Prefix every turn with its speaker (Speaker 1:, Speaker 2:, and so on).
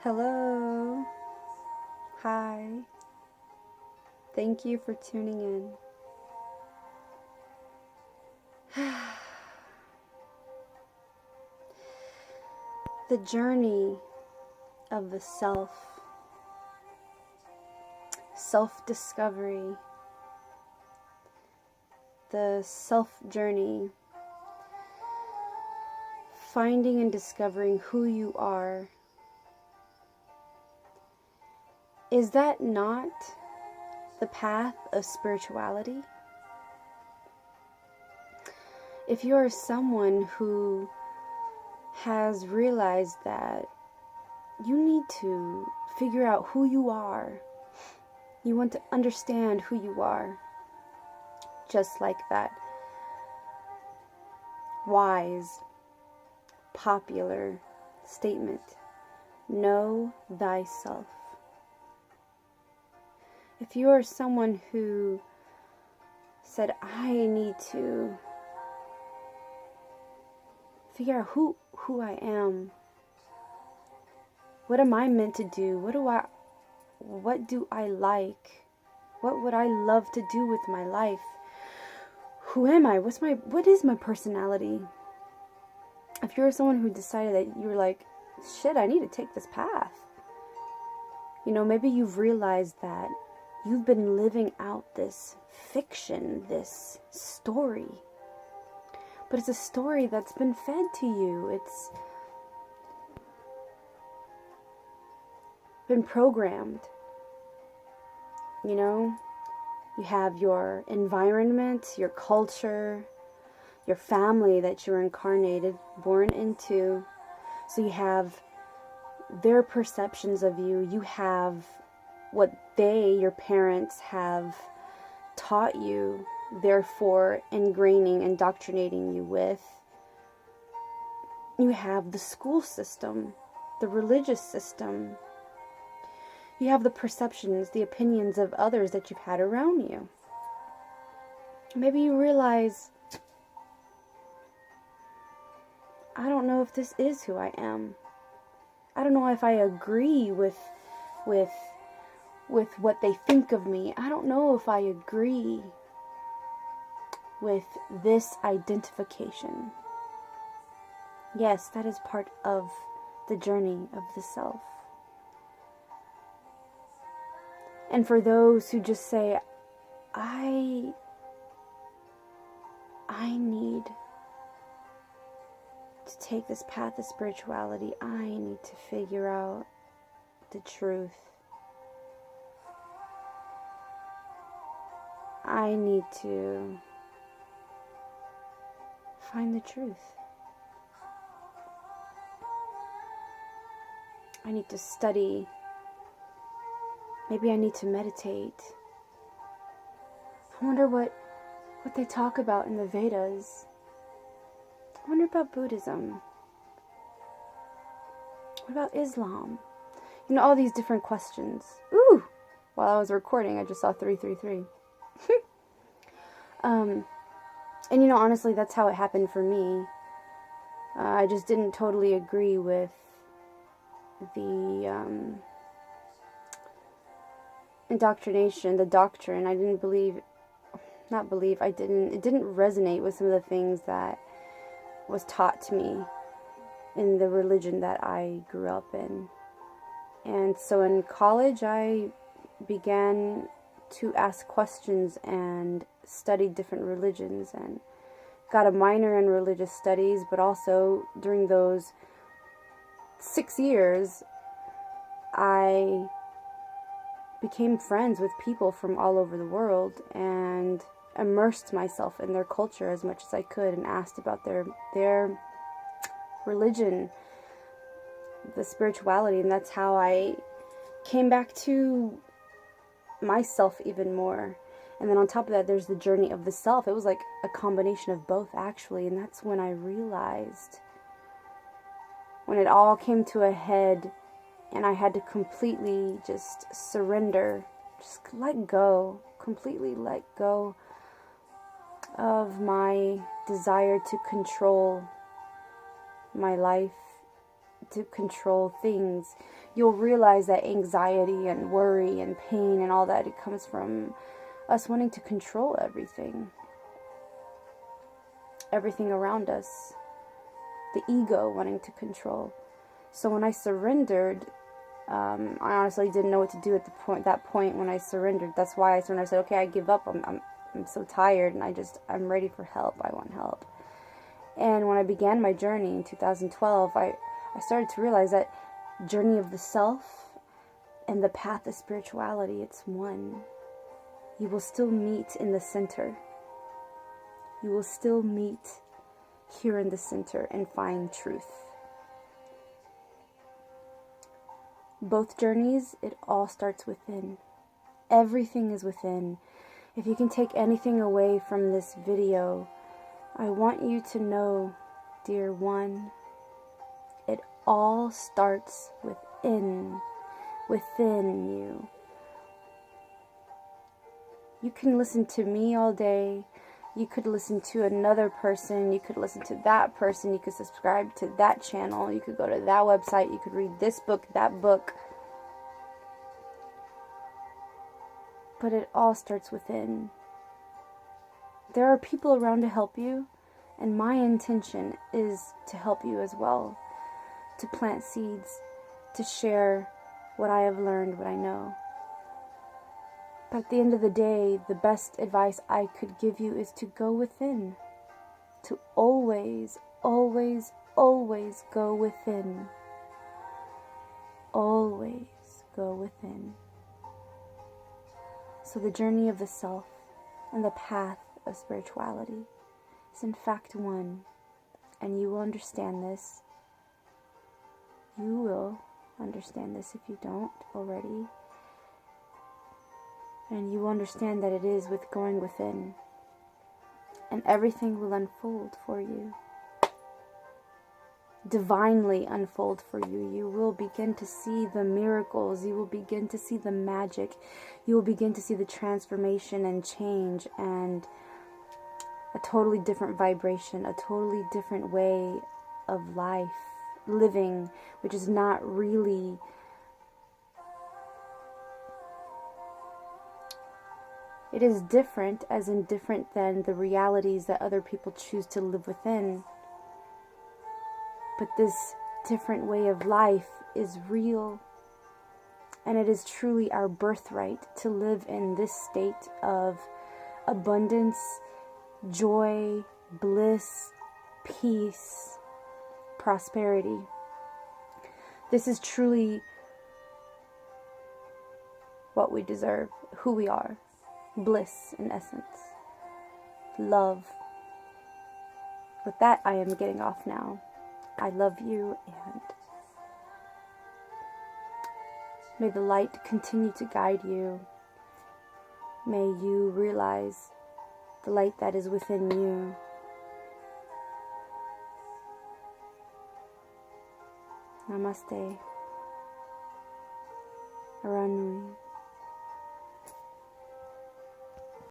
Speaker 1: Hello. Hi. Thank you for tuning in. The journey of the self-discovery, the self-journey, finding and discovering who you are. Is that not the path of spirituality? If you are someone who has realized that you need to figure out who you are, you want to understand who you are, just like that wise, popular statement, know thyself. If you are someone who said, I need to figure out who I am, what am I meant to do, what do I like, what would I love to do with my life, who am I, what is my personality? If you're someone who decided that you're like, shit, I need to take this path, maybe you've realized that you've been living out this fiction, this story. But it's a story that's been fed to you. It's been programmed. You have your environment, your culture, your family that you're born into. So you have their perceptions of you. You have what your parents have taught you, therefore indoctrinating you with. You have the school system, the religious system. You have the perceptions, the opinions of others that you've had around you. Maybe you realize, I don't know if this is who I am. I don't know if I agree with what they think of me. I don't know if I agree with this identification. Yes, that is part of the journey of the self. And for those who just say, I need to take this path of spirituality. I need to figure out the truth. I need to find the truth. I need to study. Maybe I need to meditate. I wonder what they talk about in the Vedas. I wonder about Buddhism. What about Islam? All these different questions. Ooh! While I was recording, I just saw 333. And honestly, that's how it happened for me. I just didn't totally agree with the indoctrination, the doctrine. I didn't it didn't resonate with some of the things that was taught to me in the religion that I grew up in. And so in college, I began to ask questions and studied different religions and got a minor in religious studies, but also during those 6 years, I became friends with people from all over the world and immersed myself in their culture as much as I could and asked about their religion, the spirituality, and that's how I came back to myself even more. And then on top of that, there's the journey of the self. It was like a combination of both, actually, and that's when I realized, when it all came to a head and I had to completely just surrender, just completely let go of my desire to control my life, to control things, you'll realize that anxiety and worry and pain and all that, it comes from us wanting to control everything around us. The ego wanting to control. So when I surrendered, I honestly didn't know what to do at that point when I surrendered. That's why I surrendered. I said, okay, I give up. I'm so tired, and I'm ready for help. I want help. And when I began my journey in 2012, I started to realize that journey of the self and the path of spirituality, it's one. You will still meet in the center. You will still meet here in the center and find truth. Both journeys, it all starts within. Everything is within. If you can take anything away from this video, I want you to know, dear one, it all starts within you. You can listen to me all day. You could listen to another person. You could listen to that person. You could subscribe to that channel. You could go to that website. You could read this book, that book. But it all starts within. There are people around to help you, and my intention is to help you as well, to plant seeds, to share what I have learned, what I know. But at the end of the day, the best advice I could give you is to go within, to always, always, always go within. Always go within. So the journey of the self and the path of spirituality is in fact one, and you will understand this. You will understand this if you don't already. And you will understand that it is with going within, and everything will unfold for you. Divinely unfold for you. You will begin to see the miracles. You will begin to see the magic. You will begin to see the transformation and change and a totally different vibration, a totally different way of life, living, which is not really it is different, as in different than the realities that other people choose to live within. But this different way of life is real, and it is truly our birthright to live in this state of abundance, joy, bliss, peace, prosperity. This is truly what we deserve, who we are. Bliss in essence. Love. With that, I am getting off now. I love you, and may the light continue to guide you. May you realize the light that is within you. Namaste. Aranui.